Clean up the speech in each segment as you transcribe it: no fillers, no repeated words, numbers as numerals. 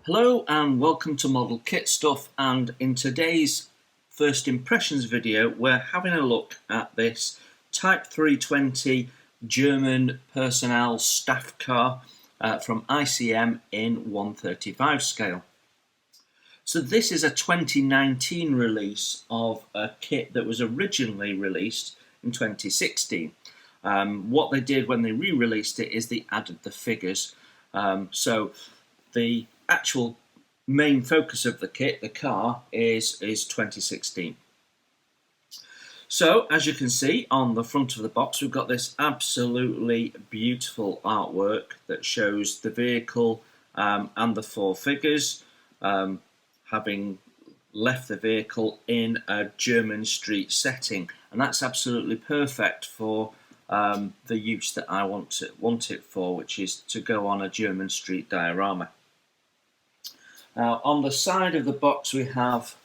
Hello and welcome to Model Kit Stuff, and in today's first impressions video we're having a look at this Type 320 German personnel staff car from ICM in 1/35 scale. So this is a 2019 release of a kit that was originally released in 2016. What they did when they re-released it is they added the figures. So the actual main focus of the kit, the car, is 2016. So as you can see on the front of the box, we've got this absolutely beautiful artwork that shows the vehicle and the four figures having left the vehicle in a German street setting, and that's absolutely perfect for the use that I want it for, which is to go on a German street diorama. Now, on the side of the box we have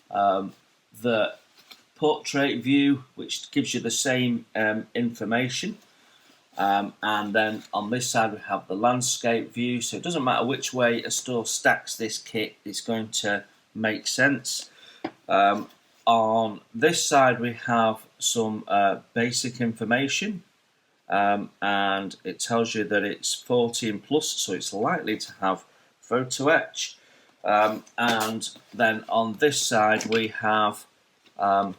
the portrait view, which gives you the same information, and then on this side we have the landscape view, so it doesn't matter which way a store stacks this kit, it's going to make sense. On this side we have some basic information, and it tells you that it's 14 plus, so it's likely to have photo etch, and then on this side we have a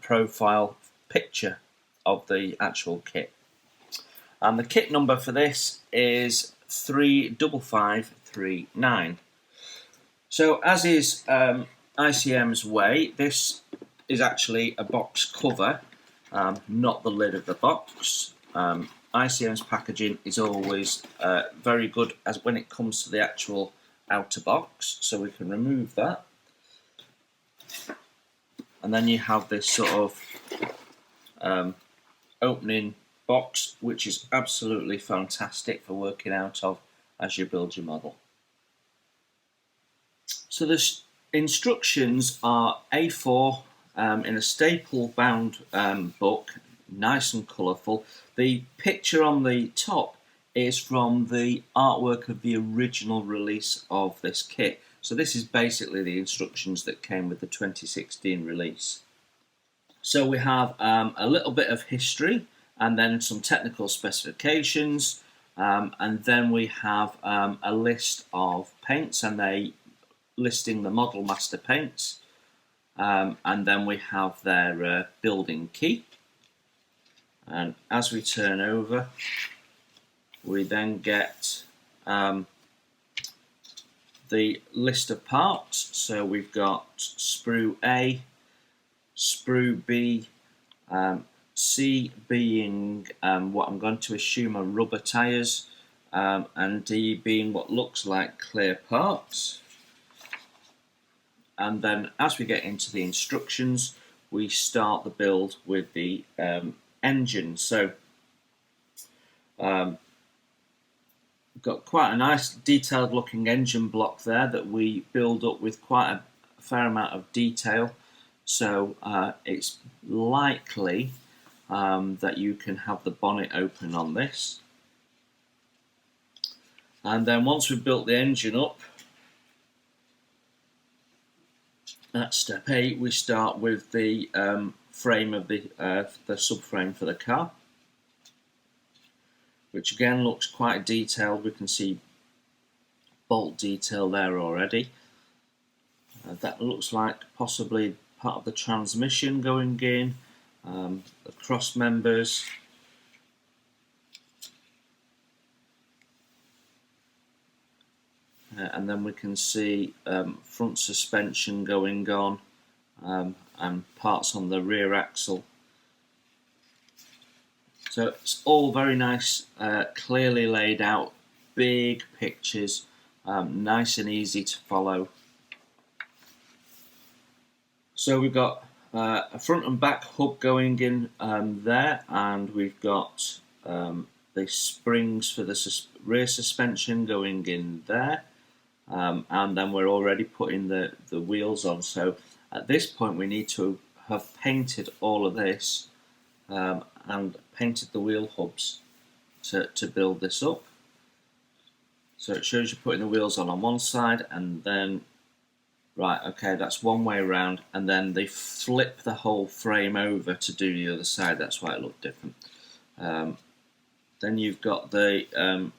profile picture of the actual kit, and the kit number for this is 35539. So as is ICM's way, this is actually a box cover, not the lid of the box. ICM's packaging is always very good as when it comes to the actual outer box, so we can remove that, and then you have this sort of opening box, which is absolutely fantastic for working out of as you build your model. So the instructions are A4 in a staple bound book, nice and colourful. The picture on the top is from the artwork of the original release of this kit. So this is basically the instructions that came with the 2016 release. So we have a little bit of history, and then some technical specifications, and then we have a list of paints, and they listing the Model Master paints, and then we have their building key. And as we turn over, we then get the list of parts. So we've got sprue A, sprue B, C being what I'm going to assume are rubber tyres, and D being what looks like clear parts. And then as we get into the instructions, we start the build with the engine. So got quite a nice detailed looking engine block there that we build up with quite a fair amount of detail, so it's likely that you can have the bonnet open on this. And then once we've built the engine up, at step 8 we start with the frame of the subframe for the car, which again looks quite detailed. We can see bolt detail there already. That looks like possibly part of the transmission going in, the cross members, and then we can see front suspension going on, and parts on the rear axle. So it's all very nice, clearly laid out, big pictures, nice and easy to follow. So we've got a front and back hub going in there, and we've got the springs for the rear suspension going in there, and then we're already putting the wheels on. So at this point we need to have painted all of this and painted the wheel hubs to build this up. So it shows you putting the wheels on one side, and then right, okay, that's one way around, and then they flip the whole frame over to do the other side. That's why it looked different. Then you've got the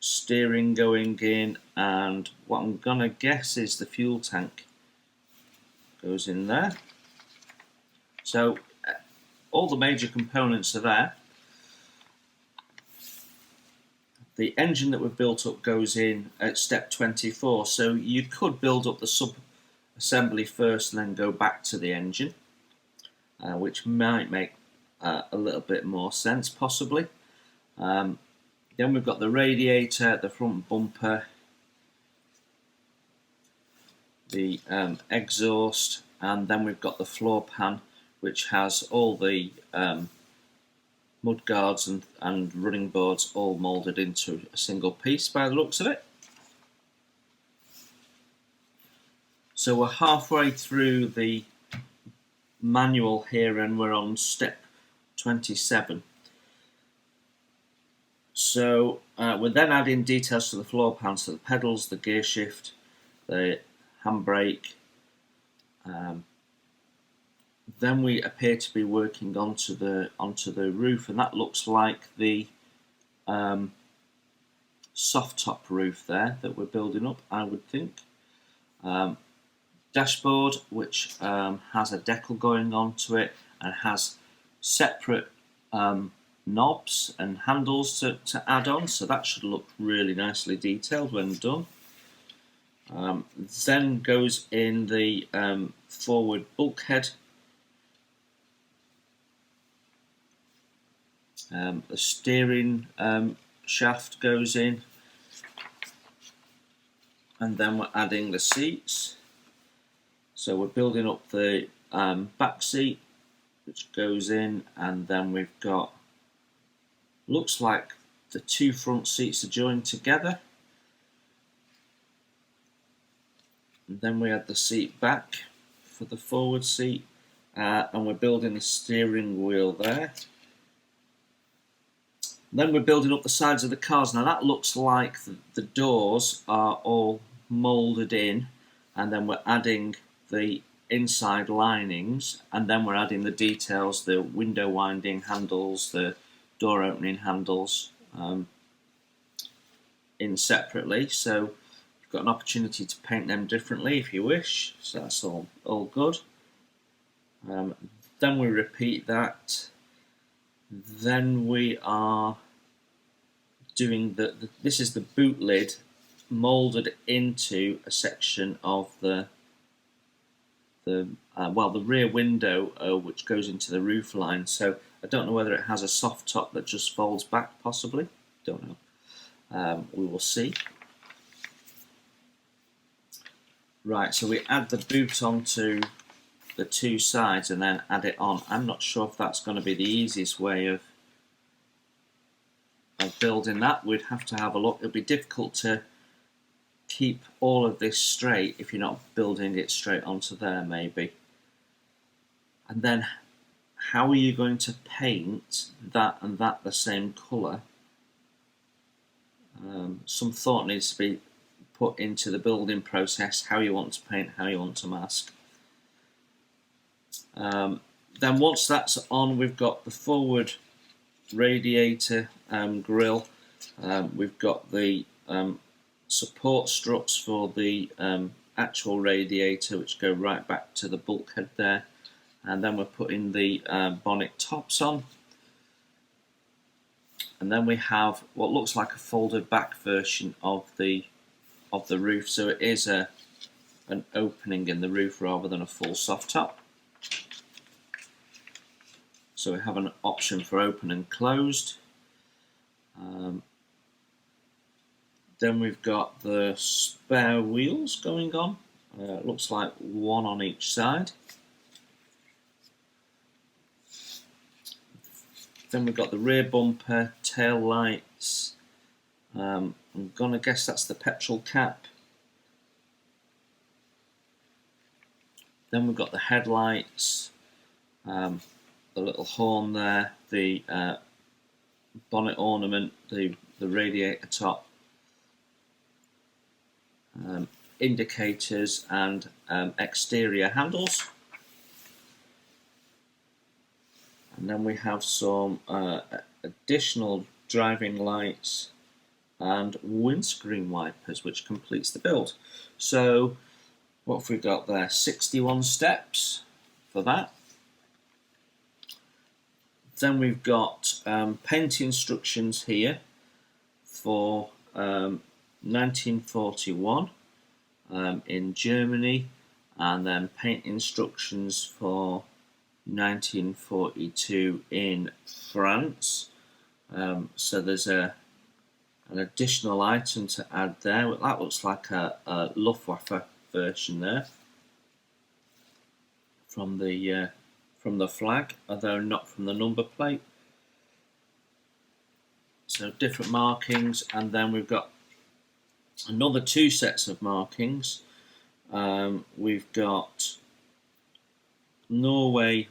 steering going in, and what I'm gonna guess is the fuel tank goes in there. So all the major components are there. The engine that we've built up goes in at step 24, so you could build up the sub-assembly first and then go back to the engine, which might make a little bit more sense, possibly. Then we've got the radiator, the front bumper, the exhaust, and then we've got the floor pan, which has all the mud guards and running boards all moulded into a single piece by the looks of it. So we're halfway through the manual here, and we're on step 27. So we're then adding details to the floor pan, so the pedals, the gear shift, the handbrake. Then we appear to be working onto the roof, and that looks like the soft top roof there that we're building up, I would think. Dashboard, which has a decal going onto it and has separate knobs and handles to add on, so that should look really nicely detailed when done. Then goes in the forward bulkhead. The steering shaft goes in, and then we're adding the seats. So we're building up the back seat, which goes in, and then we've got, looks like the two front seats are joined together. And then we add the seat back for the forward seat, and we're building the steering wheel there. Then we're building up the sides of the cars. Now that looks like the doors are all moulded in, and then we're adding the inside linings, and then we're adding the details, the window winding handles, the door opening handles in separately. So you've got an opportunity to paint them differently if you wish. So that's all good. Then we repeat that. Then we are doing this is the boot lid moulded into a section of the rear window, which goes into the roof line. So I don't know whether it has a soft top that just folds back, possibly. Don't know. We will see. Right, so we add the boot onto the two sides and then add it on. I'm not sure if that's going to be the easiest way of building that. We'd have to have a look. It'll be difficult to keep all of this straight if you're not building it straight onto there, maybe. And then how are you going to paint that and that the same colour? Some thought needs to be put into the building process, how you want to paint, how you want to mask. Then once that's on, we've got the forward radiator grille. We've got the support struts for the actual radiator, which go right back to the bulkhead there, and then we're putting the bonnet tops on, and then we have what looks like a folded back version of the roof, so it is an opening in the roof rather than a full soft top. So we have an option for open and closed. Then we've got the spare wheels going on Looks like one on each side. Then we've got the rear bumper, tail lights. I'm gonna guess that's the petrol cap. Then we've got the headlights, the little horn there, the bonnet ornament, the radiator top, indicators and exterior handles. And then we have some additional driving lights and windscreen wipers, which completes the build. So what have we got there? 61 steps for that. Then we've got paint instructions here for 1941 in Germany, and then paint instructions for 1942 in France. So there's an additional item to add there. That looks like a Luftwaffe version there from the flag, although not from the number plate. So different markings, and then we've got another two sets of markings. We've got Norway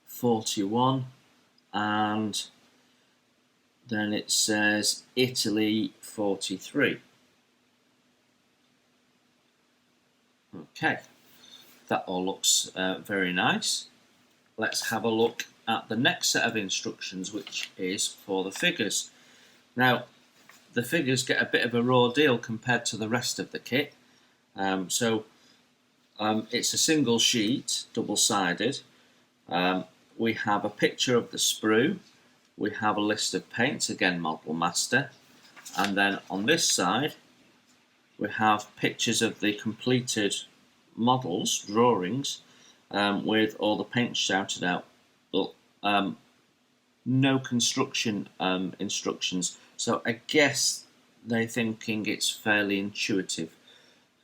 41, and then it says Italy 43. Okay, that all looks very nice. Let's have a look at the next set of instructions, which is for the figures. Now, the figures get a bit of a raw deal compared to the rest of the kit. It's a single sheet, double-sided. We have a picture of the sprue. We have a list of paints, again Model Master. And then on this side, we have pictures of the completed models, drawings, with all the paints shouted out, but no construction instructions. So I guess they're thinking it's fairly intuitive.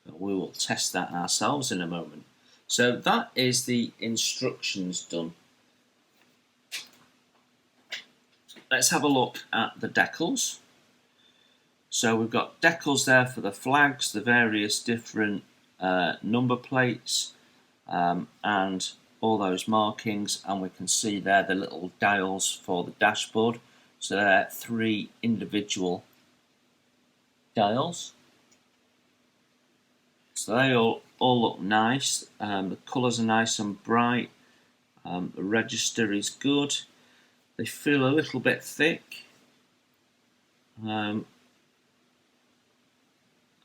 We will test that ourselves in a moment. So that is the instructions done. Let's have a look at the decals. So we've got decals there for the flags, the various different number plates, and all those markings, and we can see there the little dials for the dashboard. So there are 3 individual dials. So they all look nice. The colours are nice and bright. The register is good. They feel a little bit thick. And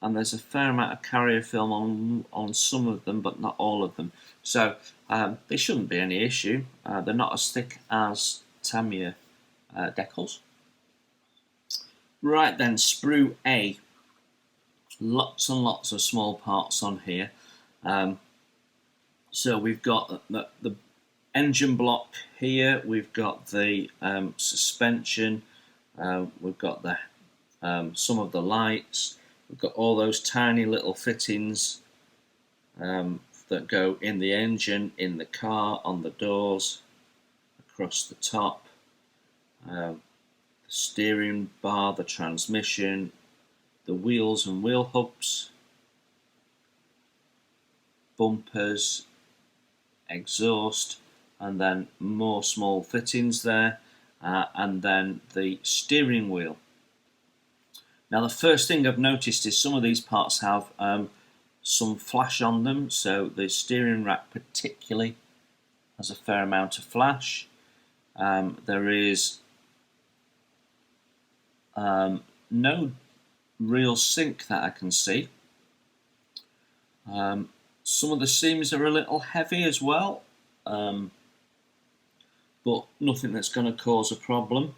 there's a fair amount of carrier film on some of them, but not all of them. So there shouldn't be any issue. They're not as thick as Tamiya decals. Right then, sprue A. Lots and lots of small parts on here. So we've got the engine block here. We've got the suspension. We've got the some of the lights. We've got all those tiny little fittings that go in the engine, in the car, on the doors, across the top, the steering bar, the transmission, the wheels and wheel hubs, bumpers, exhaust, and then more small fittings there, and then the steering wheel. Now the first thing I've noticed is some of these parts have some flash on them, so the steering rack particularly has a fair amount of flash. There is no real sink that I can see. Some of the seams are a little heavy as well, but nothing that's going to cause a problem.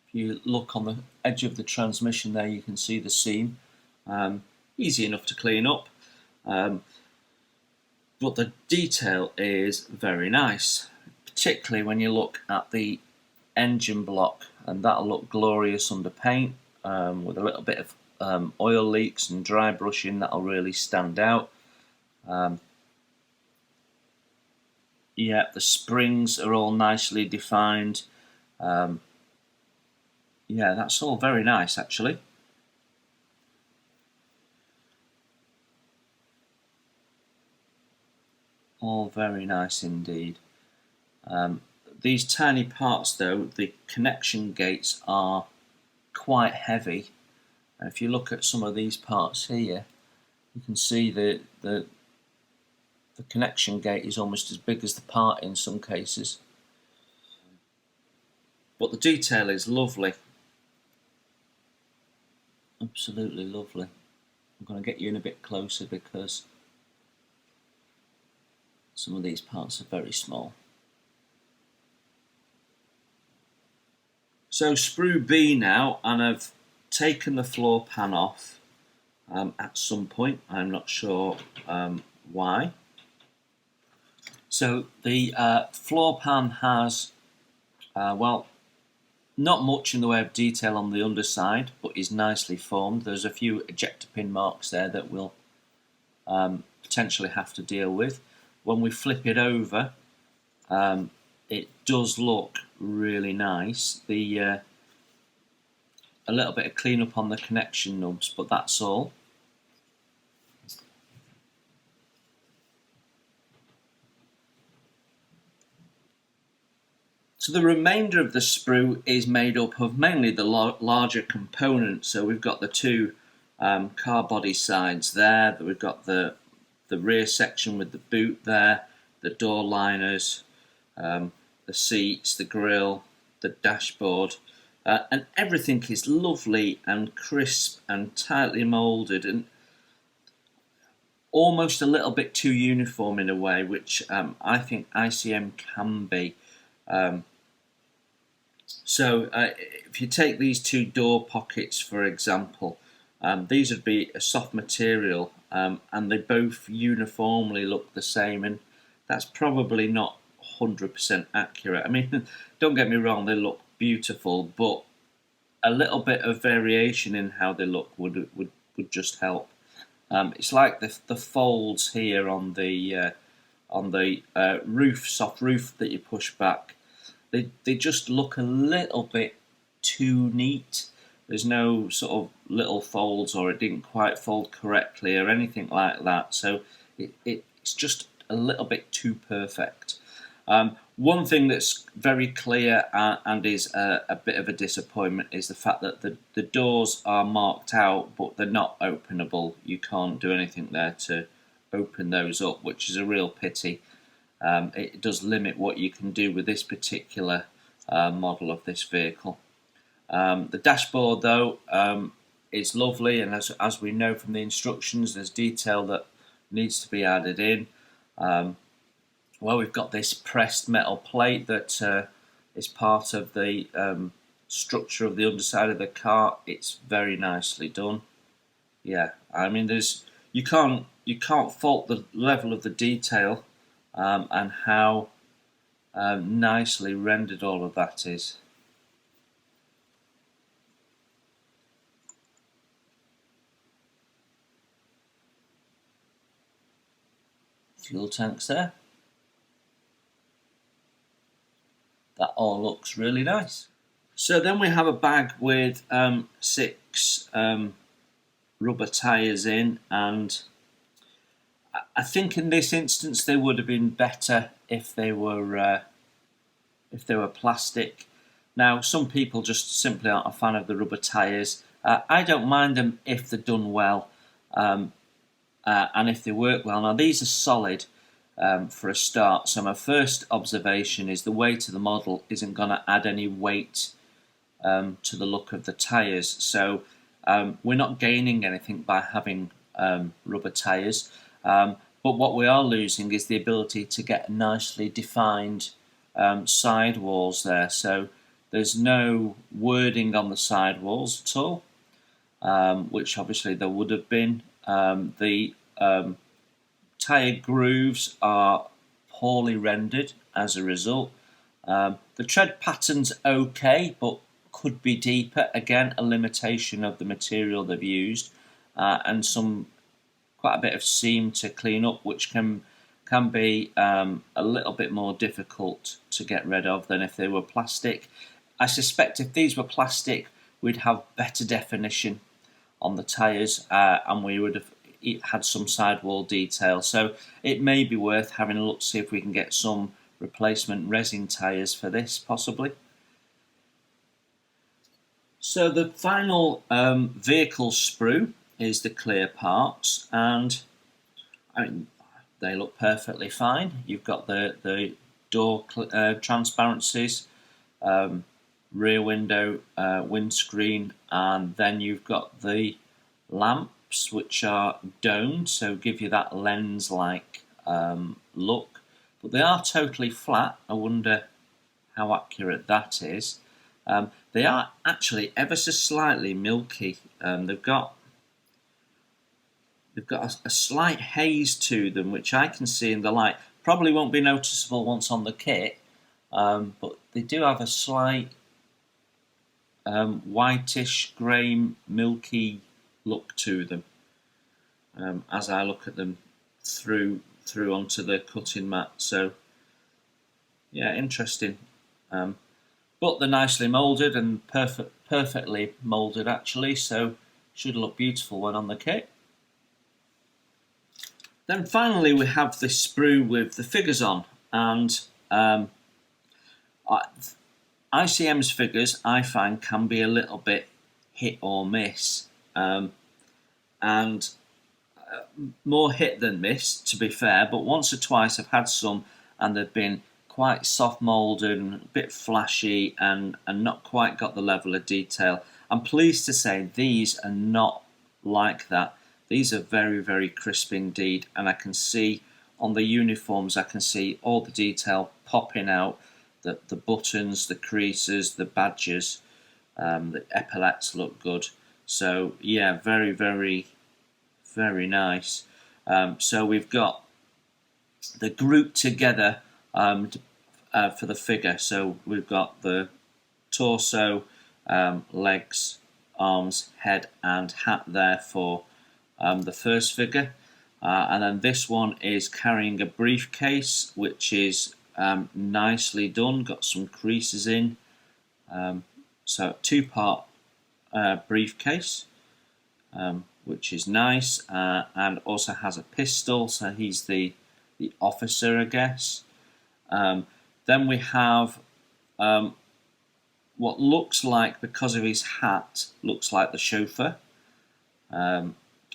If you look on the edge of the transmission there, you can see the seam. Easy enough to clean up, but the detail is very nice, particularly when you look at the engine block, and that'll look glorious under paint with a little bit of oil leaks and dry brushing, that'll really stand out. Yeah, the springs are all nicely defined. Yeah, that's all very nice actually. All very nice indeed. These tiny parts though, the connection gates are quite heavy. And if you look at some of these parts here, you can see the connection gate is almost as big as the part in some cases. But the detail is lovely. Absolutely lovely. I'm going to get you in a bit closer because some of these parts are very small. So sprue B now, and I've taken the floor pan off at some point. I'm not sure why. So the floor pan has, well, not much in the way of detail on the underside, but is nicely formed. There's a few ejector pin marks there that we'll potentially have to deal with. When we flip it over, it does look really nice. A little bit of cleanup on the connection nubs, but that's all. So the remainder of the sprue is made up of mainly the larger components. So we've got the two car body sides there. We've got the rear section with the boot there, the door liners, the seats, the grille, the dashboard, and everything is lovely and crisp and tightly moulded and almost a little bit too uniform in a way, which I think ICM can be. So if you take these two door pockets, for example, these would be a soft material, and they both uniformly look the same, and that's probably not 100% accurate. I mean, don't get me wrong, they look beautiful, but a little bit of variation in how they look would just help. It's like the folds here on the roof, soft roof that you push back. They just look a little bit too neat. There's no sort of little folds, or it didn't quite fold correctly or anything like that. So it's just a little bit too perfect. One thing that's very clear and is a bit of a disappointment is the fact that the doors are marked out, but they're not openable. You can't do anything there to open those up, which is a real pity. It does limit what you can do with this particular model of this vehicle. The dashboard, though, is lovely, and as we know from the instructions, there's detail that needs to be added in. Well, we've got this pressed metal plate that is part of the structure of the underside of the car. It's very nicely done. Yeah, I mean, you can't fault the level of the detail and how nicely rendered all of that is. Fuel tanks there. That all looks really nice. So then we have a bag with 6 rubber tyres in, and I think in this instance they would have been better if they were plastic. Now, some people just simply aren't a fan of the rubber tyres. I don't mind them if they're done well and if they work well. Now, these are solid. For a start, so my first observation is the weight of the model isn't going to add any weight to the look of the tyres. So we're not gaining anything by having rubber tyres, but what we are losing is the ability to get nicely defined sidewalls there. So there's no wording on the sidewalls at all, which obviously there would have been. The tyre grooves are poorly rendered as a result. The tread pattern's okay, but could be deeper. Again, a limitation of the material they've used, and quite a bit of seam to clean up, which can be a little bit more difficult to get rid of than if they were plastic. I suspect if these were plastic, we'd have better definition on the tyres, and we would have had some sidewall detail. So it may be worth having a look, see if we can get some replacement resin tyres for this, possibly. So the final vehicle sprue is the clear parts, and I mean, they look perfectly fine. You've got the door transparencies, rear window, windscreen, and then you've got the lamps, which are domed, so give you that lens-like look. But they are totally flat. I wonder how accurate that is. They are actually ever so slightly milky. They've got a slight haze to them, which I can see in the light. Probably won't be noticeable once on the kit, but they do have a slight whitish, grey, milky look to them as I look at them through onto the cutting mat. So yeah, interesting. But they're nicely moulded and perfectly moulded actually, so should look beautiful when on the kit. Then finally we have this sprue with the figures on, and ICM's figures I find can be a little bit hit or miss, and more hit than miss, to be fair, but once or twice I've had some and they've been quite soft moulded and a bit flashy and not quite got the level of detail. I'm pleased to say these are not like that. These are very, very crisp indeed, and I can see on the uniforms, I can see all the detail popping out, the buttons, the creases, the badges, the epaulets look good. So yeah, very, very, very nice. So we've got the group together for the figure. So we've got the torso, legs, arms, head and hat there for the first figure, and then this one is carrying a briefcase, which is nicely done, got some creases in, so two-part briefcase, which is nice, and also has a pistol, so he's the officer, I guess. Then we have what looks like, because of his hat, looks like the chauffeur.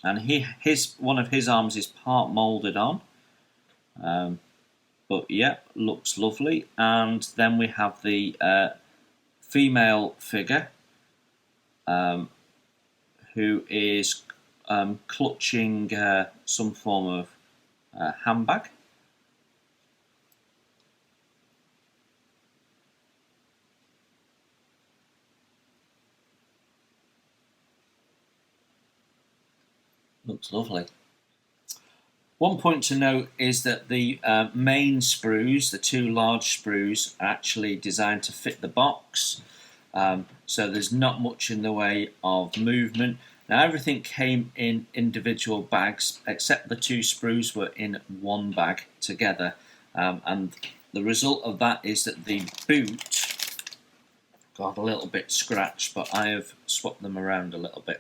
And one of his arms is part moulded on, but yeah, looks lovely. And then we have the female figure, who is clutching some form of handbag. Looks lovely. One point to note is that the main sprues, the two large sprues, are actually designed to fit the box. So there's not much in the way of movement. Now everything came in individual bags, except the two sprues were in one bag together. And the result of that is that the boot got a little bit scratched, but I have swapped them around a little bit.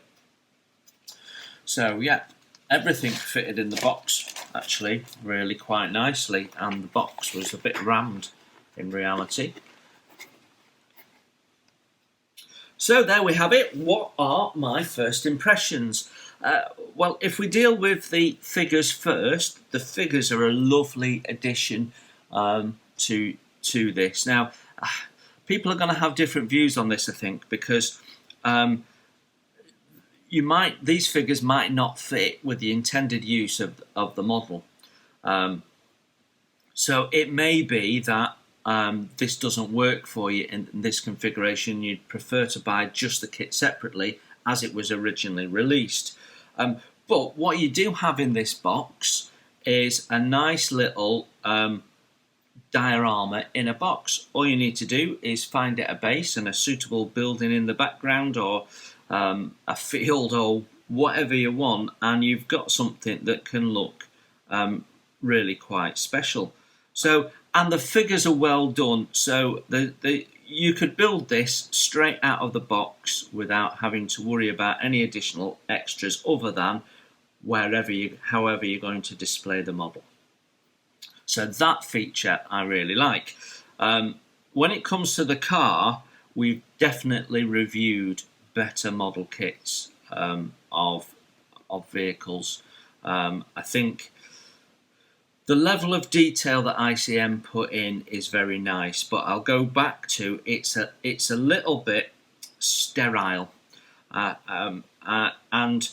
So yeah, everything fitted in the box actually really quite nicely, and the box was a bit rammed in reality. So there we have it. What are my first impressions? Well, if we deal with the figures first, the figures are a lovely addition to this. Now, people are going to have different views on this, I think, because these figures might not fit with the intended use of the model. So it may be that this doesn't work for you in this configuration. You'd prefer to buy just the kit separately as it was originally released. But what you do have in this box is a nice little diorama in a box. All you need to do is find it a base and a suitable building in the background, or a field, or whatever you want, and you've got something that can look really quite special. So, and the figures are well done, so you could build this straight out of the box without having to worry about any additional extras other than however you're going to display the model. So that feature I really like. When it comes to the car, we've definitely reviewed better model kits of vehicles. I think the level of detail that ICM put in is very nice, but I'll go back to it's a little bit sterile, and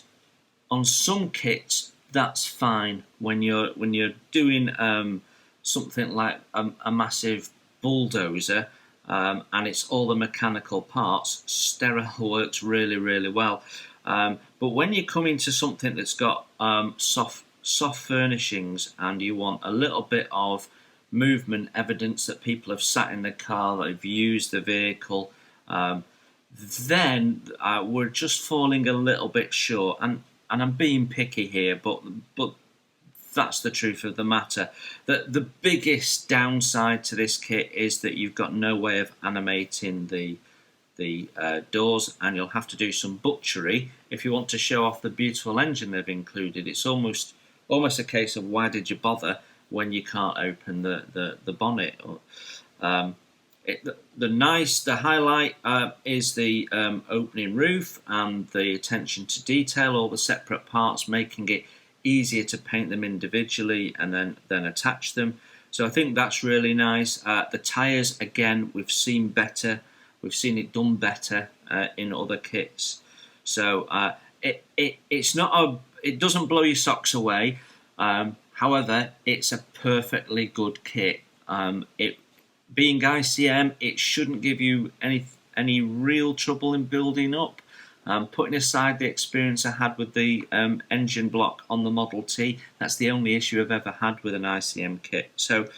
on some kits that's fine when you're doing something like a massive bulldozer, and it's all the mechanical parts. Sterile works really, really well, but when you come into something that's got soft furnishings and you want a little bit of movement evidence that people have sat in the car, that have used the vehicle, then we're just falling a little bit short. And I'm being picky here, but that's the truth of the matter. The biggest downside to this kit is that you've got no way of animating the doors, and you'll have to do some butchery if you want to show off the beautiful engine they've included. It's almost a case of why did you bother when you can't open the bonnet. The highlight is the opening roof and the attention to detail, all the separate parts, making it easier to paint them individually and then attach them. So I think that's really nice. The tyres, again, we've seen better. We've seen it done better in other kits. So it's not it doesn't blow your socks away. However, it's a perfectly good kit. Being ICM, it shouldn't give you any real trouble in building up. Putting aside the experience I had with the engine block on the Model T, that's the only issue I've ever had with an ICM kit. So,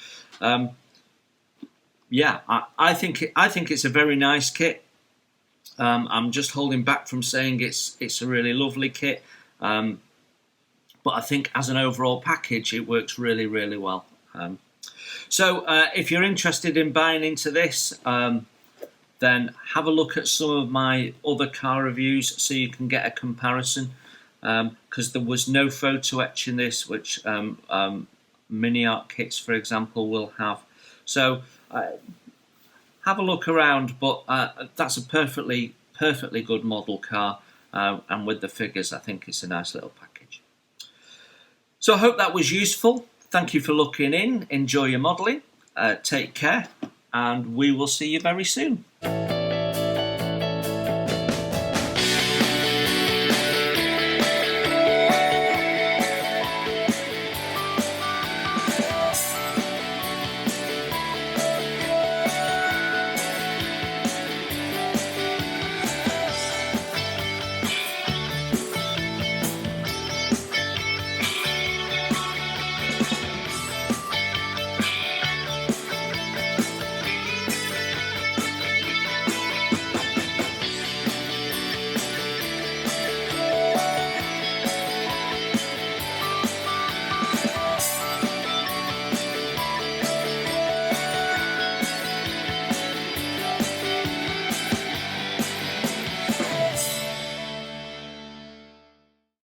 yeah, I think it's a very nice kit. I'm just holding back from saying it's a really lovely kit, but I think as an overall package, it works really, really well. So, if you're interested in buying into this, then have a look at some of my other car reviews so you can get a comparison, because there was no photo etch in this, which mini art kits, for example, will have. So have a look around, but that's a perfectly good model car, and with the figures, I think it's a nice little package. So I hope that was useful. Thank you for looking in. Enjoy your modelling. Take care, and we will see you very soon.